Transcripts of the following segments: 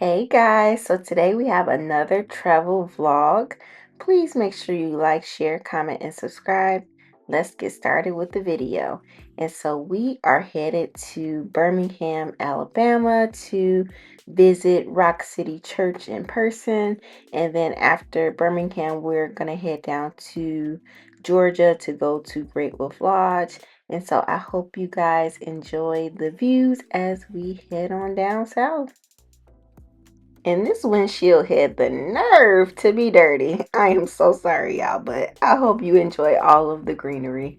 Hey guys, so today we have another travel vlog. Please make sure you like, share, comment, and subscribe. Let's get started with the video. And so we are headed to Birmingham, Alabama to visit Rock City Church in person. And then after Birmingham, we're going to head down to Georgia to go to Great Wolf Lodge. And so I hope you guys enjoy the views as we head on down south. And this windshield had the nerve to be dirty. I am so sorry, y'all, but I hope you enjoy all of the greenery.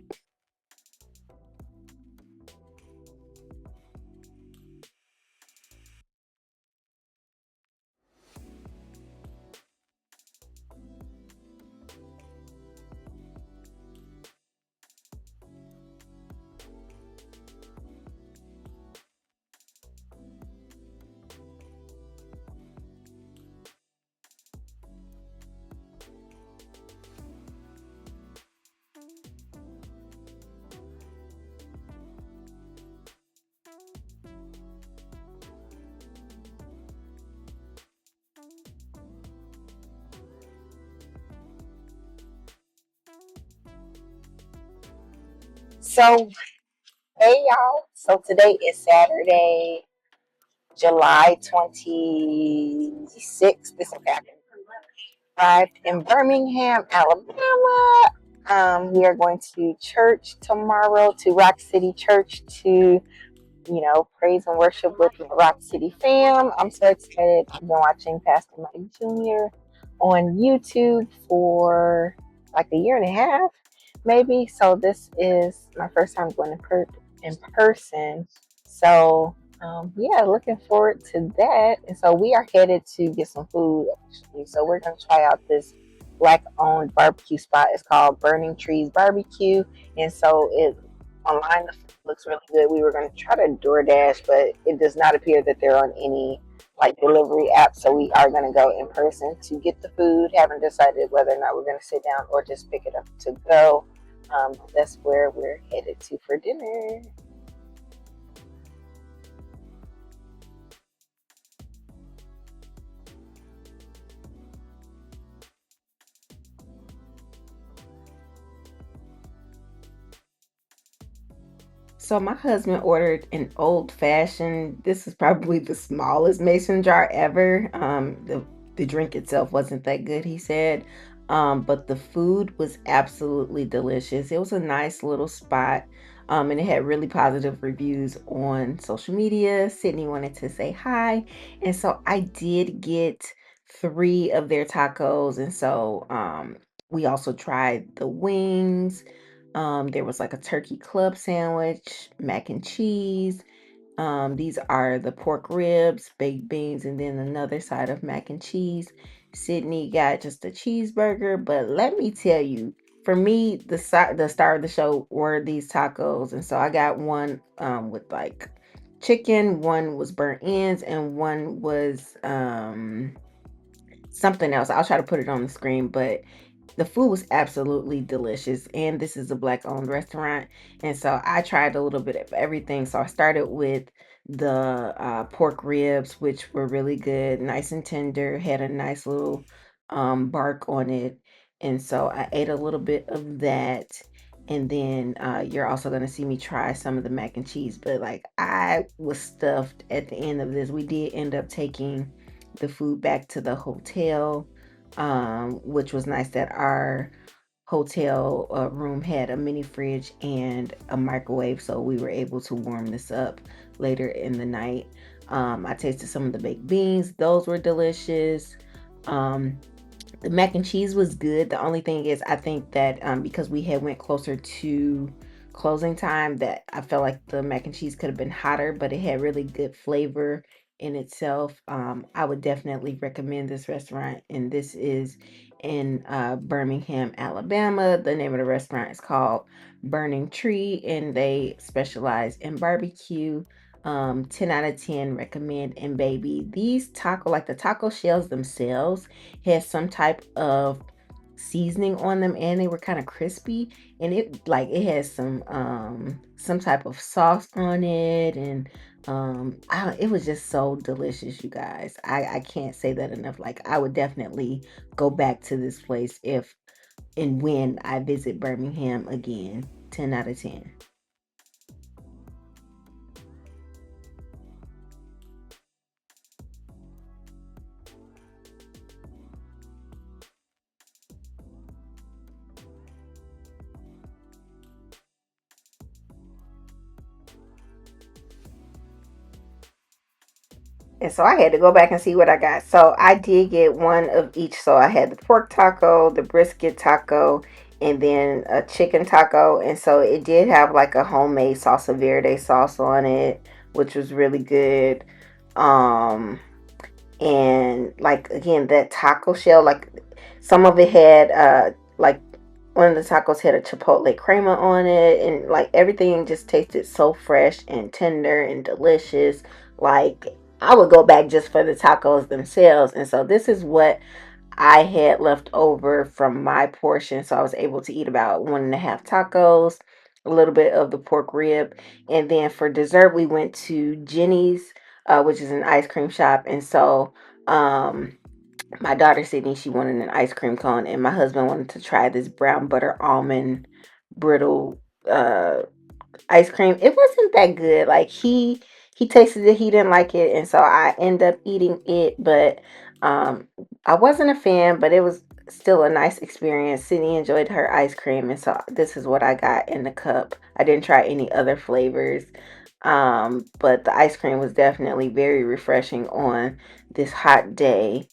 So, hey y'all. So today is Saturday, July 26th. This okay. Arrived in Birmingham, Alabama. We are going to church tomorrow, to Rock City Church, to praise and worship with the Rock City fam. I'm so excited. I've been watching Pastor Mike Jr. on YouTube for like a year and a half, maybe. So this is my first time going in person. So yeah, looking forward to that. And so we are headed to get some food actually. So we're gonna try out this black-owned barbecue spot. It's called Burning Trees Barbecue, and so it online the food looks really good. We were going to try to DoorDash, but it does not appear that they're on any like delivery app. So we are going to go in person to get the food. Haven't decided whether or not we're going to sit down or just pick it up to go. That's where we're headed to for dinner. So my husband ordered an old fashioned. This is probably the smallest mason jar ever. The drink itself wasn't that good, he said. But the food was absolutely delicious. It was a nice little spot. And it had really positive reviews on social media. Sydney wanted to say hi. And so I did get three of their tacos. And so we also tried the wings. There was like a turkey club sandwich, mac and cheese. These are the pork ribs, baked beans, and then another side of mac and cheese. Sydney got just a cheeseburger, but let me tell you, for me, the star of the show were these tacos, and so I got one with like chicken, one was burnt ends, and one was something else. I'll try to put it on the screen, but the food was absolutely delicious. And this is a black owned restaurant. And so I tried a little bit of everything. So I started with the pork ribs, which were really good, nice and tender, had a nice little bark on it. And so I ate a little bit of that. And then you're also going to see me try some of the mac and cheese. But like I was stuffed at the end of this. We did end up taking the food back to the hotel, which was nice that our hotel room had a mini fridge and a microwave, so we were able to warm this up later in the night. I tasted some of the baked beans; those were delicious. Um, the mac and cheese was good. The only thing is, I think that because we had went closer to closing time, that I felt like the mac and cheese could have been hotter, but it had really good flavor in itself. I would definitely recommend this restaurant, and this is in Birmingham, Alabama. The name of the restaurant is called Burning Tree, and they specialize in barbecue. 10 out of 10 recommend. And baby, these like the taco shells themselves had some type of seasoning on them, and they were kind of crispy, and it has some type of sauce on it, and It was just so delicious, you guys. I can't say that enough. Like, I would definitely go back to this place if and when I visit Birmingham again. 10 out of 10. And so I had to go back and see what I got. So I did get one of each. So I had the pork taco, the brisket taco, and then a chicken taco. And so it did have like a homemade salsa verde sauce on it, which was really good. Um, and like again, that taco shell, like some of it had like one of the tacos had a chipotle crema on it, and like everything just tasted so fresh and tender and delicious. Like, I would go back just for the tacos themselves. And so this is what I had left over from my portion. So I was able to eat about one and a half tacos, a little bit of the pork rib. And then for dessert, we went to Jenny's, which is an ice cream shop. And so my daughter Sydney, she wanted an ice cream cone, and my husband wanted to try this brown butter almond brittle uh ice cream. It wasn't that good. Like, he tasted it, he didn't like it, and so I end up eating it. But um, I wasn't a fan, but it was still a nice experience. Sydney enjoyed her ice cream, and so this is what I got in the cup. I didn't try any other flavors. But the ice cream was definitely very refreshing on this hot day.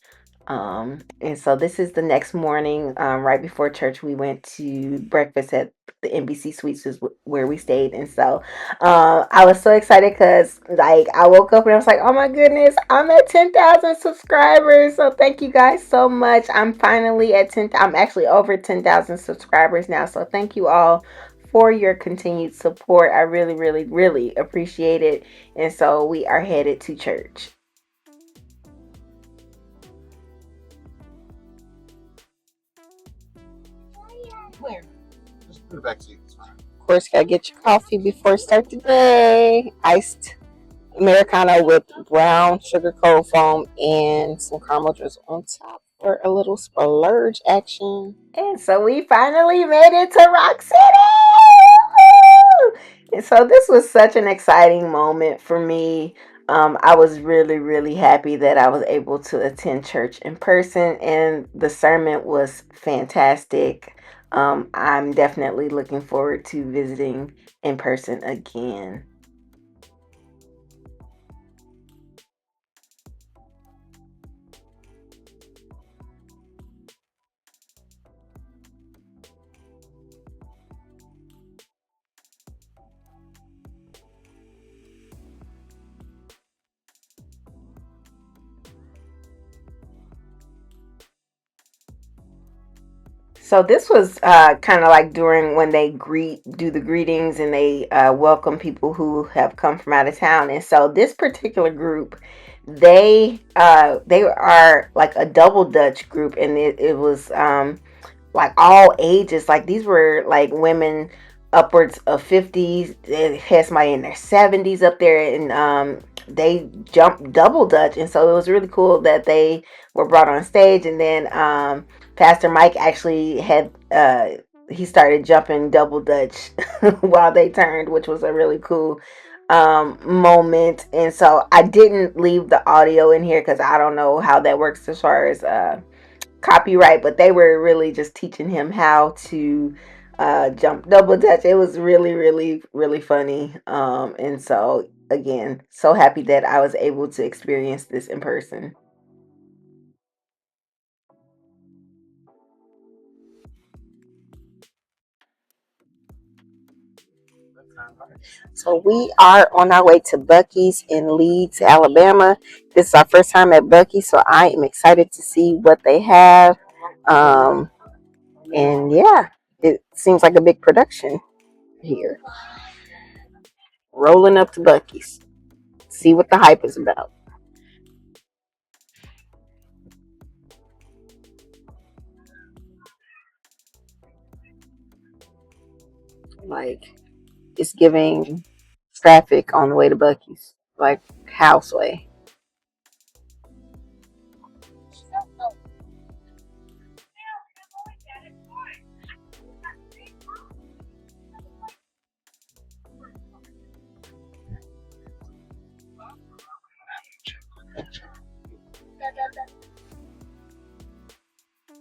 And so this is the next morning, right before church, we went to breakfast at the NBC Suites, is where we stayed. And so I was so excited because, like, I woke up and I was like, oh my goodness, I'm at 10,000 subscribers. So thank you guys so much. I'm finally at 10. I'm actually over 10,000 subscribers now. So thank you all for your continued support. I really, really, really appreciate it. And so we are headed to church. Where? Just put it back to you. It's fine. Of course, gotta get your coffee before you start the day. Iced Americano with brown sugar cold foam and some caramel drizzle on top for a little splurge action. And so we finally made it to Rock City! And so this was such an exciting moment for me. I was really, really happy that I was able to attend church in person, and the sermon was fantastic. I'm definitely looking forward to visiting in person again. So this was kind of like during when they do the greetings, and they welcome people who have come from out of town. And so this particular group, they are like a double Dutch group, and it was like all ages. Like, these were like women upwards of 50s. It had somebody in their 70s up there, and they jumped double dutch. And so it was really cool that they were brought on stage. And then Pastor Mike actually had he started jumping double dutch while they turned, which was a really cool moment. And so I didn't leave the audio in here because I don't know how that works as far as copyright, but they were really just teaching him how to jump double dutch. It was really, really, really funny. And so, again, so happy that I was able to experience this in person. So we are on our way to Buc-Ee'S in Leeds, Alabama. This is our first time at Buc-Ee'S, so I am excited to see what they have. Um, and yeah, it seems like a big production here. Rolling up to Buc-Ee'S. See what the hype is about. Like, it's giving traffic on the way to Buc-Ee'S. like houseway.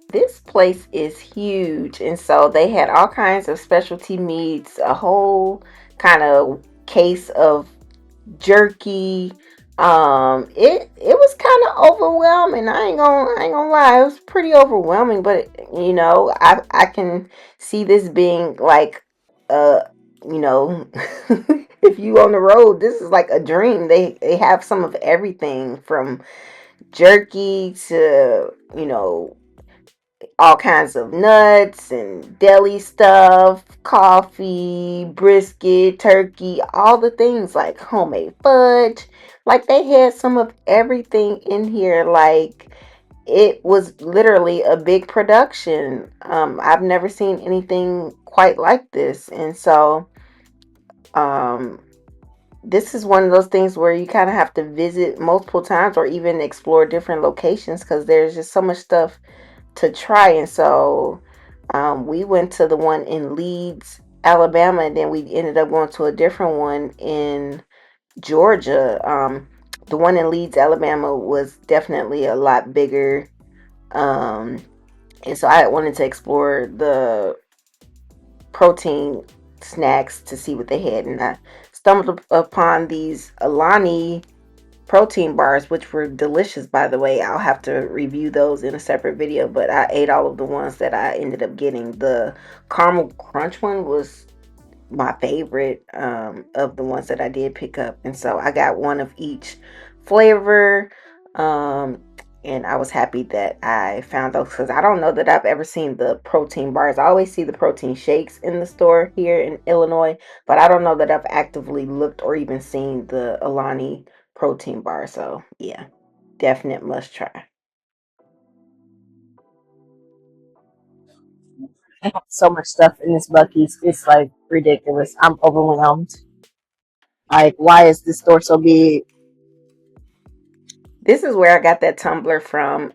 This place is huge, and so they had all kinds of specialty meats, a whole kind of case of jerky. It was kind of overwhelming. I ain't gonna lie, it was pretty overwhelming. But I can see this being like uh you know if you on the road, this is like a dream. They have some of everything from jerky to all kinds of nuts and deli stuff, coffee, brisket, turkey, all the things like homemade fudge. Like they had some of everything in here. Like it was literally a big production. I've never seen anything quite like this. And so um, this is one of those things where you kind of have to visit multiple times or even explore different locations because there's just so much stuff to try. And so we went to the one in Leeds, Alabama, and then we ended up going to a different one in Georgia. The one in Leeds, Alabama was definitely a lot bigger. Um, and so I wanted to explore the protein snacks to see what they had. And I stumbled upon these Alani protein bars, which were delicious, by the way. I'll have to review those in a separate video, but I ate all of the ones that I ended up getting. The caramel crunch one was my favorite of the ones that I did pick up, and so I got one of each flavor. um and I was happy that I found those because I don't know that I've ever seen the protein bars. I always see the protein shakes in the store here in Illinois, but I don't know that I've actively looked or even seen the Alani protein bar. So yeah, definite must try. I have so much stuff in this Buc-Ee's. It's like ridiculous. I'm overwhelmed. Like, why is this store so big? This is where I got that tumbler from.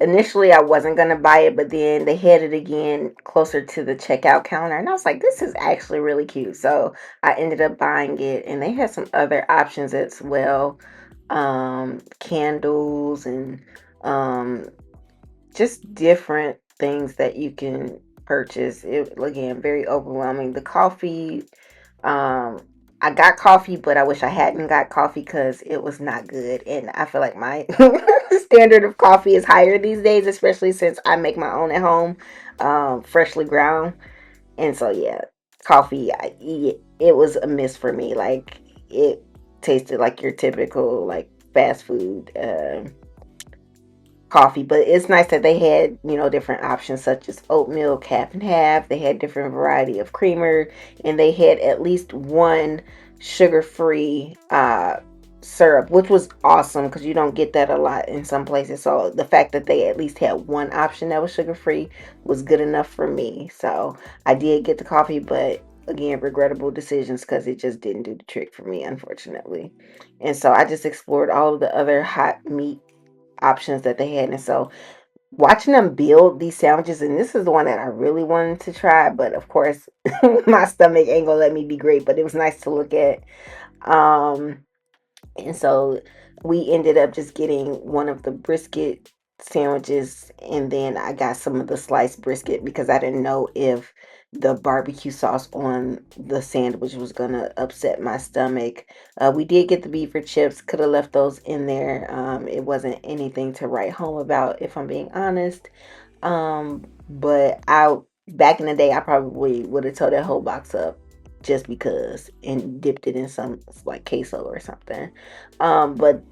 Initially, I wasn't gonna buy it, but then they had it again closer to the checkout counter, and I was like, "This is actually really cute." So I ended up buying it, and they had some other options as well, candles and um, just different things that you can purchase. It again very overwhelming. The coffee, um, I got coffee, but I wish I hadn't got coffee because it was not good. And I feel like my standard of coffee is higher these days, especially since I make my own at home, freshly ground. And so yeah, coffee, it was a miss for me. Like it tasted like your typical like fast food. Coffee, but it's nice that they had, different options such as oatmeal, half and half. They had different variety of creamer, and they had at least one sugar-free syrup, which was awesome because you don't get that a lot in some places. So the fact that they at least had one option that was sugar-free was good enough for me. So I did get the coffee, but again, regrettable decisions because it just didn't do the trick for me, unfortunately. And so I just explored all of the other hot meat options that they had. And so watching them build these sandwiches, and this is the one that I really wanted to try, but of course my stomach ain't gonna let me be great, but it was nice to look at. Um and so we ended up just getting one of the brisket sandwiches, and then I got some of the sliced brisket because I didn't know if the barbecue sauce on the sandwich was gonna upset my stomach. We did get the beaver chips, could have left those in there. It wasn't anything to write home about, if I'm being honest. But I back in the day, I probably would have tore that whole box up just because and dipped it in some like queso or something. But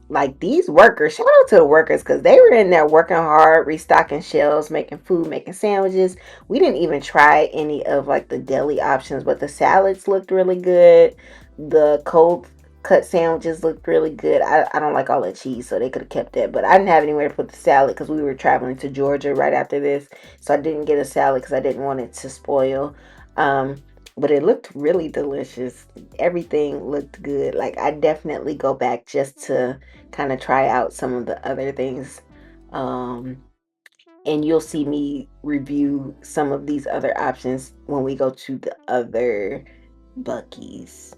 like these workers, shout out to the workers because they were in there working hard, restocking shelves, making food, making sandwiches. We didn't even try any of like the deli options, but the salads looked really good. The cold cut sandwiches looked really good. I don't like all the cheese, so they could have kept that, but I didn't have anywhere to put the salad because we were traveling to Georgia right after this, so I didn't get a salad because I didn't want it to spoil. Um, but it looked really delicious. Everything looked good. Like I definitely go back just to kind of try out some of the other things. Um, and you'll see me review some of these other options when we go to the other Buc-Ee's.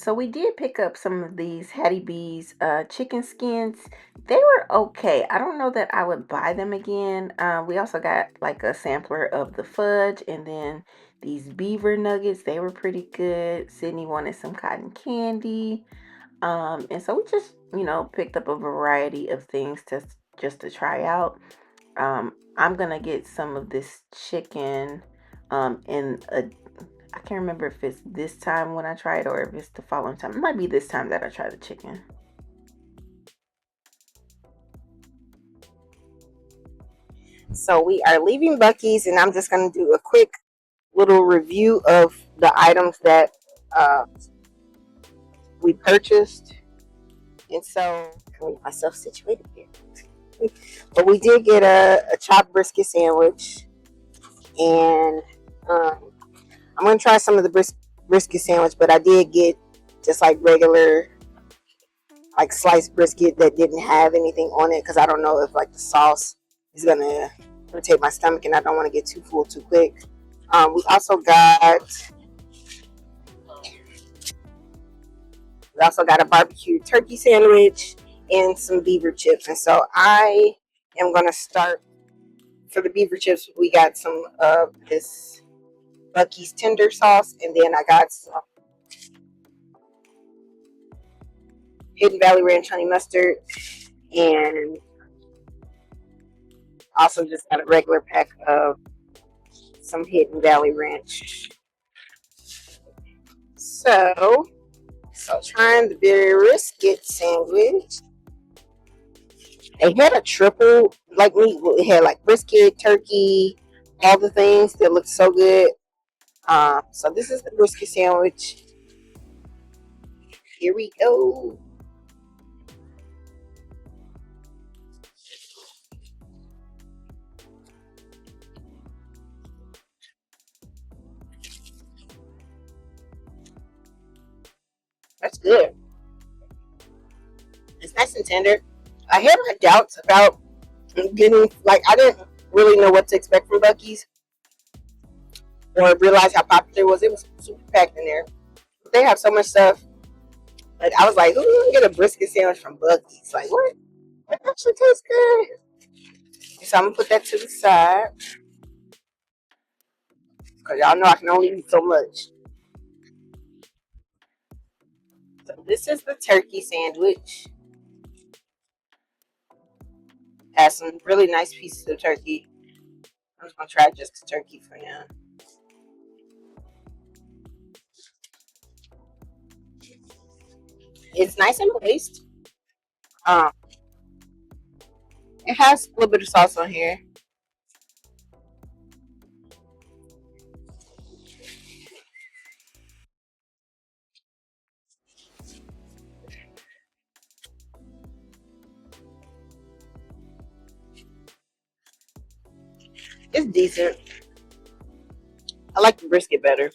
So we did pick up some of these Hattie B's chicken skins. They were okay. I don't know that I would buy them again. We also got like a sampler of the fudge and then these beaver nuggets. They were pretty good. Sydney wanted some cotton candy. And so we just, picked up a variety of things just to try out. I'm gonna get some of this chicken in a I can't remember if it's this time when I try it or if it's the following time. It might be this time that I try the chicken. So we are leaving Buc-Ee's, and I'm just going to do a quick little review of the items that uh, we purchased. And so, I get myself situated here. But we did get a chopped brisket sandwich, and I'm going to try some of the brisket sandwich, but I did get just like regular like sliced brisket that didn't have anything on it because I don't know if like the sauce is gonna irritate my stomach and I don't want to get too full too quick. We also got a barbecue turkey sandwich and some beaver chips. And so I am gonna start for the beaver chips. We got some of this Buc-Ee's tender sauce, and then I got some Hidden Valley Ranch honey mustard, and also just got a regular pack of some Hidden Valley Ranch. So trying the brisket sandwich. They had a triple like meat. It had like brisket, turkey, all the things that looked so good. So this is the brisket sandwich. Here we go. That's good. It's nice and tender. I had my doubts about getting like I didn't really know what to expect from Buc-Ee's or realize how popular it was. It was super packed in there. They have so much stuff. Like I was like, "Who's gonna get a brisket sandwich from Buc-Ee's?" Like what? It actually tastes good. So I'm gonna put that to the side because y'all know I can only eat so much. So this is the turkey sandwich. Has some really nice pieces of turkey. I'm just gonna try just the turkey for now. It's nice and moist. Um, it has a little bit of sauce on here. It's decent. I like the brisket better.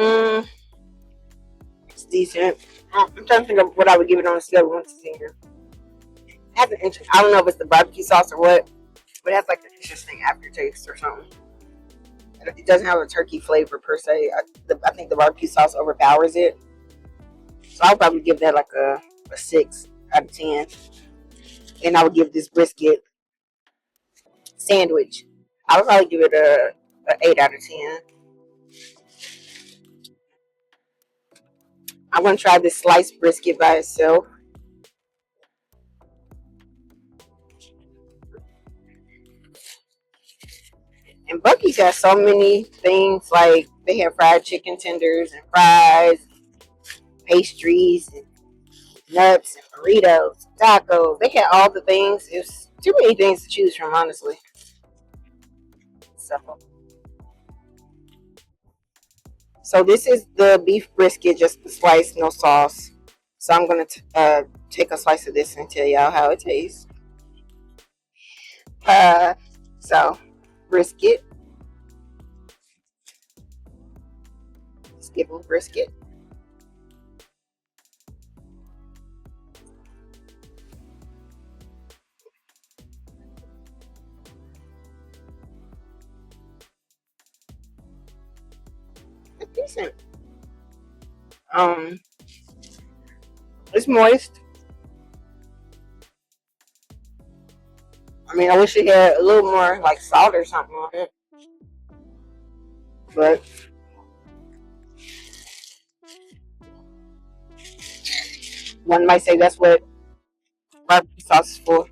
Mm, it's decent. I'm trying to think of what I would give it on a scale of 1 to 10. It has an I don't know if it's the barbecue sauce or what, but it has like an interesting aftertaste or something. And it doesn't have a turkey flavor per se. I think the barbecue sauce overpowers it. So I'll probably give that like a 6 out of 10. And I would give this brisket sandwich, I would probably give it a 8 out of 10. I'm gonna try this sliced brisket by itself. And Buc-Ee's has so many things like they have fried chicken tenders and fries, pastries, and nuts and burritos, tacos. They had all the things. It's too many things to choose from, honestly. So So this is the beef brisket, just the slice, no sauce. So I'm gonna take a slice of this and tell y'all how it tastes. Uh, so brisket, let's give them brisket. It's decent. Um, it's moist. I mean, I wish it had a little more like salt or something on it, but one might say that's what barbecue sauce is for.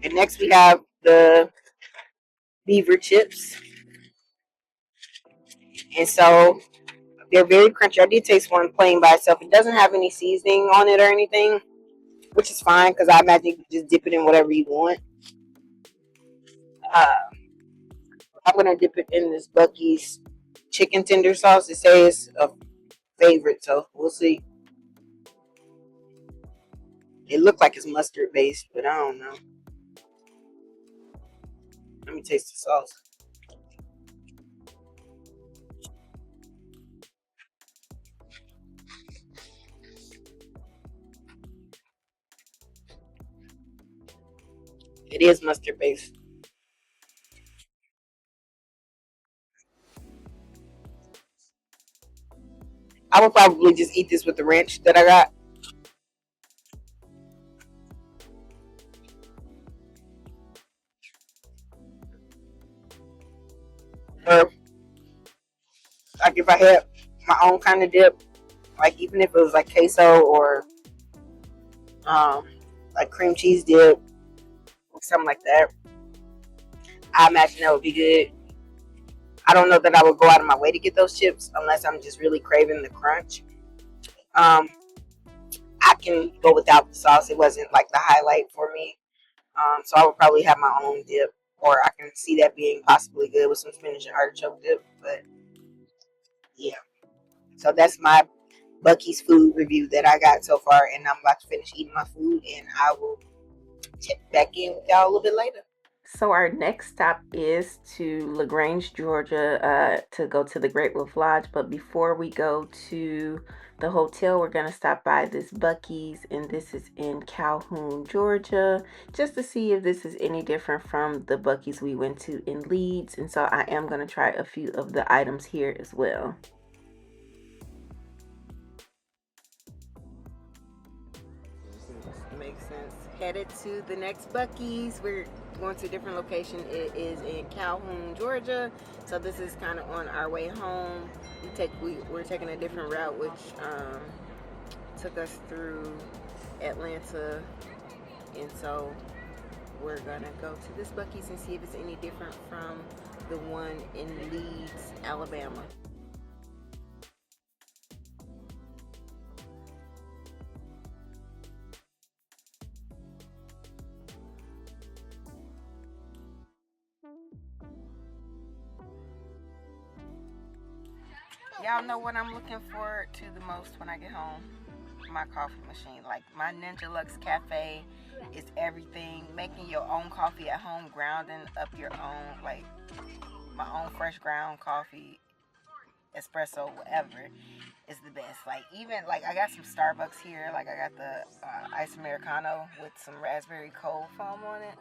And next we have the beaver chips, and so they're very crunchy. I did taste one plain by itself. It doesn't have any seasoning on it or anything, which is fine because I imagine you can just dip it in whatever you want. Uh, I'm gonna dip it in this Buc-Ee'S chicken tender sauce. It says it's a favorite, so we'll see. It looked like it's mustard based, but I don't know. Let me taste the sauce. It is mustard based. I would probably just eat this with the ranch that I got. Or like if I had my own kind of dip, like even if it was like queso or um like cream cheese dip, something like that. I imagine that would be good. I don't know that I would go out of my way to get those chips unless I'm just really craving the crunch. Um, I can go without the sauce. It wasn't like the highlight for me. So I would probably have my own dip, or I can see that being possibly good with some spinach and artichoke dip. But yeah, so that's my Buc-Ee'S food review that I got so far, and I'm about to finish eating my food, and I will check back in with y'all a little bit later. So our next stop is to LaGrange, Georgia, to go to the Great Wolf Lodge. But before we go to the hotel, we're gonna stop by this Buc-Ee'S, and this is in Calhoun, Georgia, just to see if this is any different from the Buc-Ee'S we went to in Leeds. And so I am gonna try a few of the items here as well. Makes sense. Headed to the next Buc-Ee'S. We're going to a different location. It is in Calhoun, Georgia. So this is kind of on our way home. We're taking a different route, which took us through Atlanta, and so we're gonna go to this Buc-Ee'S and see if it's any different from the one in Leeds, Alabama. Y'all know what I'm looking forward to the most when I get home? My coffee machine. Like my Ninja Lux Cafe is everything. Making your own coffee at home, grounding up your own, like my own fresh ground coffee, espresso, whatever, is the best. Like even like I got some Starbucks here. Like I got the ice americano with some raspberry cold foam on it.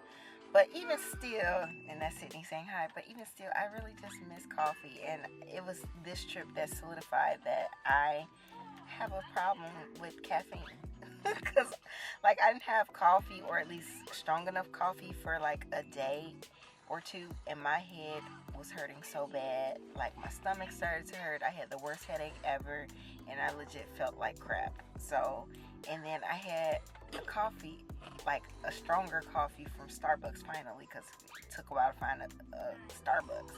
But even still, and that's Sydney saying hi, but even still, I really just miss coffee. And it was this trip that solidified that I have a problem with caffeine. Because, like, I didn't have coffee, or at least strong enough coffee, for like a day or two, and my head was hurting so bad. Like, my stomach started to hurt. I had the worst headache ever, and I legit felt like crap. So, and then I had a coffee, like a stronger coffee from Starbucks finally, because it took a while to find a Starbucks.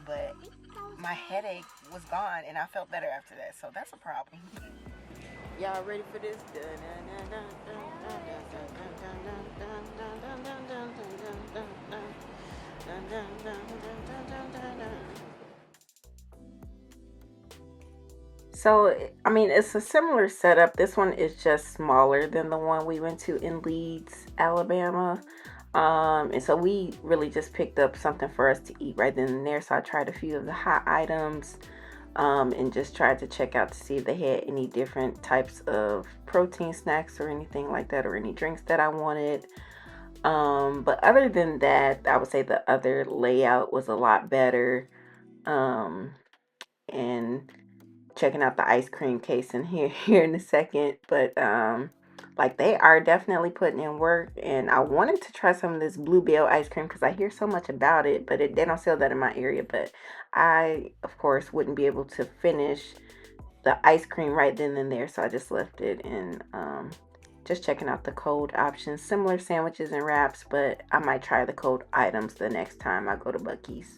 But my headache was gone, and I felt better after that. So that's a problem. Y'all ready for this? Dun, dun, dun, dun, dun, dun, dun, dun. So, I mean, it's a similar setup. This one is just smaller than the one we went to in Leeds, Alabama. And so we really just picked up something for us to eat right then and there. So I tried a few of the hot items, and just tried to check out to see if they had any different types of protein snacks or anything like that, or any drinks that I wanted. But other than that, I would say the other layout was a lot better. Um, and checking out the ice cream case in here here in a second. But like they are definitely putting in work, and I wanted to try some of this bluebell ice cream because I hear so much about it, but they don't sell that in my area. But I, of course, wouldn't be able to finish the ice cream right then and there, so I just left it, and just checking out the cold options, similar sandwiches and wraps, but I might try the cold items the next time I go to Buc-Ee's.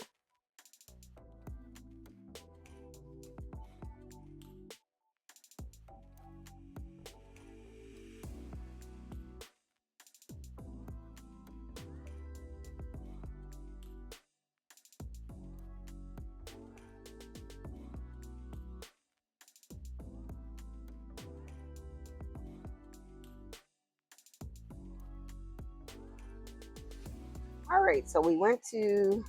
All right, so we went to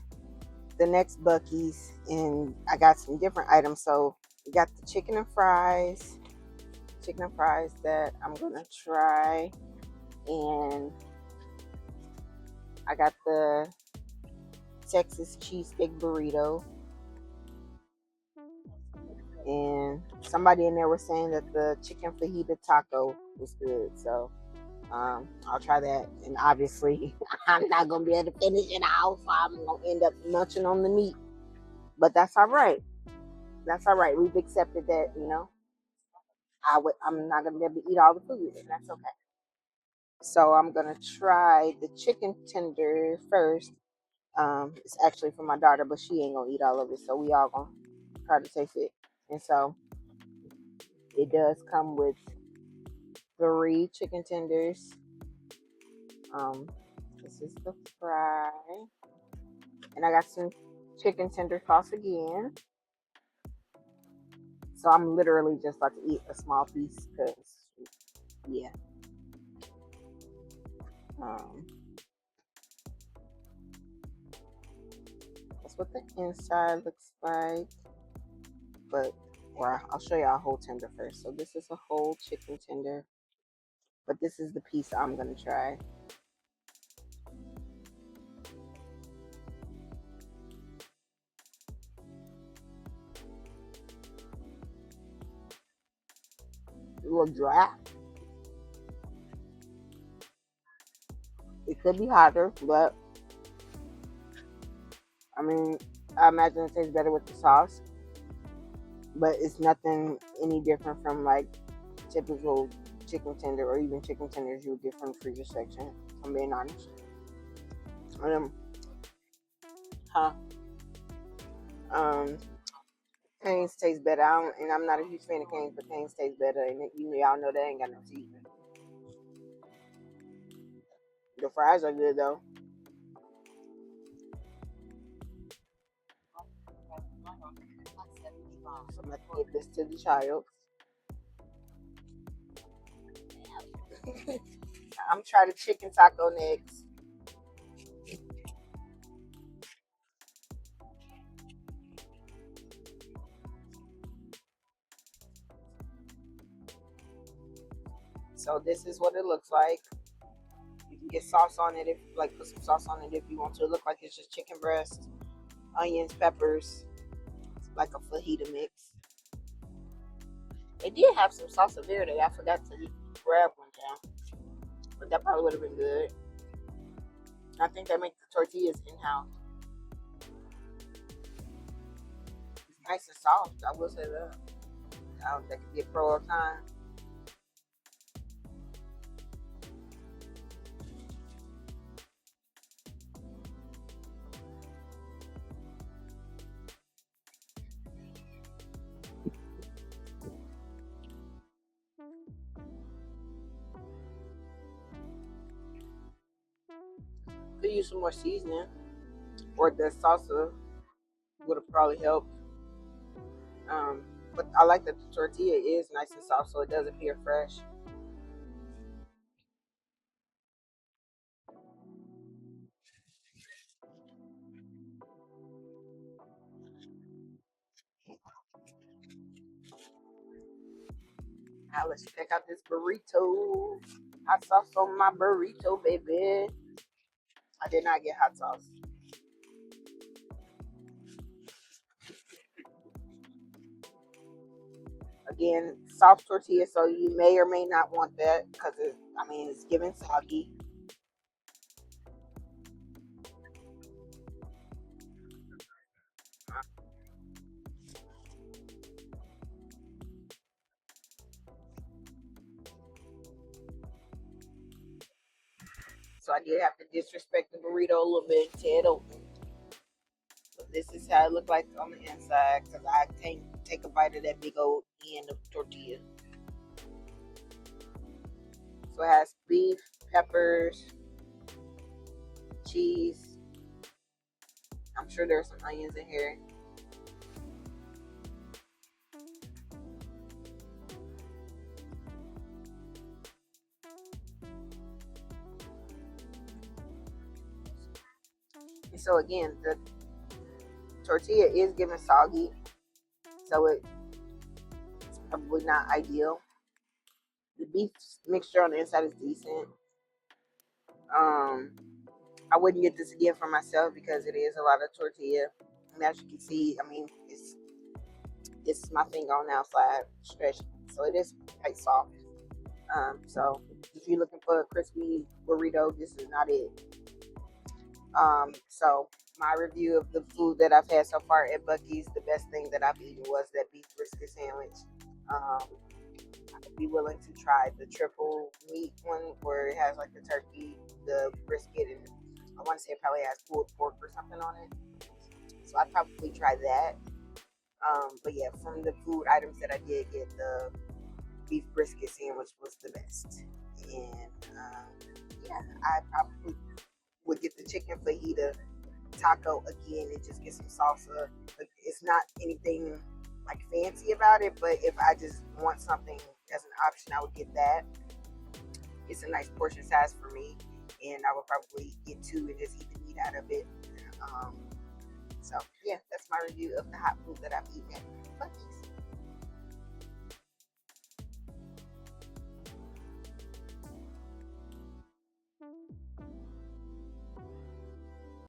the next Buc-Ee's and I got some different items. So we got the chicken and fries that I'm gonna try, and I got the Texas cheesesteak burrito. And somebody in there was saying that the chicken fajita taco was good, so I'll try that. And obviously, I'm not gonna be able to finish it out, so I'm gonna end up munching on the meat. But that's all right. That's all right. We've accepted that, I'm not gonna be able to eat all the food, and that's okay. So I'm gonna try the chicken tender first. It's actually for my daughter, but she ain't gonna eat all of it, so we all gonna try to taste it. And so it does come with 3 chicken tenders. Um, this is the fry, and I got some chicken tender sauce again. So I'm literally just about to eat a small piece because, yeah. Um, that's what the inside looks like. But, or I'll show y'all a whole tender first. So this is a whole chicken tender, but this is the piece I'm gonna try. A little dry. It could be hotter, but I mean, I imagine it tastes better with the sauce. But it's nothing any different from like typical chicken tender or even chicken tenders you would get from the freezer section. If I'm being honest. Um, huh? Um, Canes taste better. And I'm not a huge fan of Canes, but Canes taste better. And y'all know they ain't got no teeth. The fries are good though. So I'm gonna give this to the child. I'm trying the chicken taco next. So this is what it looks like. You can get sauce on it if like put some sauce on it if you want to. It look like it's just chicken breast, onions, peppers, like a fajita mix. They did have some salsa verde. I forgot to grab one down, but that probably would have been good. I think they make the tortillas in house. It's nice and soft. I will say that. That could be a pro of time. Could use some more seasoning, or the salsa would have probably helped. But I like that the tortilla is nice and soft, so it does appear fresh. Now let's check out this burrito. Hot sauce on my burrito, baby. I did not get hot sauce. Again, soft tortilla, so you may or may not want that because it's giving soggy. So I did have to disrespect the burrito a little bit and tear it open. But this is how it looked like on the inside because I can't take a bite of that big old end of tortilla. So it has beef, peppers, cheese. I'm sure there's some onions in here. And so again, the tortilla is giving soggy, so it's probably not ideal. The beef mixture on the inside is decent. I wouldn't get this again for myself because it is a lot of tortilla. And as you can see, it's my finger on the outside stretched, so it is quite soft. So if you're looking for a crispy burrito, this is not it. So my review of the food that I've had so far at Buc-Ee'S, the best thing that I've eaten was that beef brisket sandwich. I'd be willing to try the triple meat one where it has like the turkey, the brisket, and I want to say it probably has pulled pork or something on it. So I'd probably try that. But yeah, from the food items that I did get, the beef brisket sandwich was the best. And yeah, I probably would get the chicken fajita taco again and just get some salsa. It's not anything like fancy about it, but if I just want something as an option, I would get that. It's a nice portion size for me, and I would probably get two and just eat the meat out of it. So yeah, that's my review of the hot food that I've eaten at Buc-Ee'S.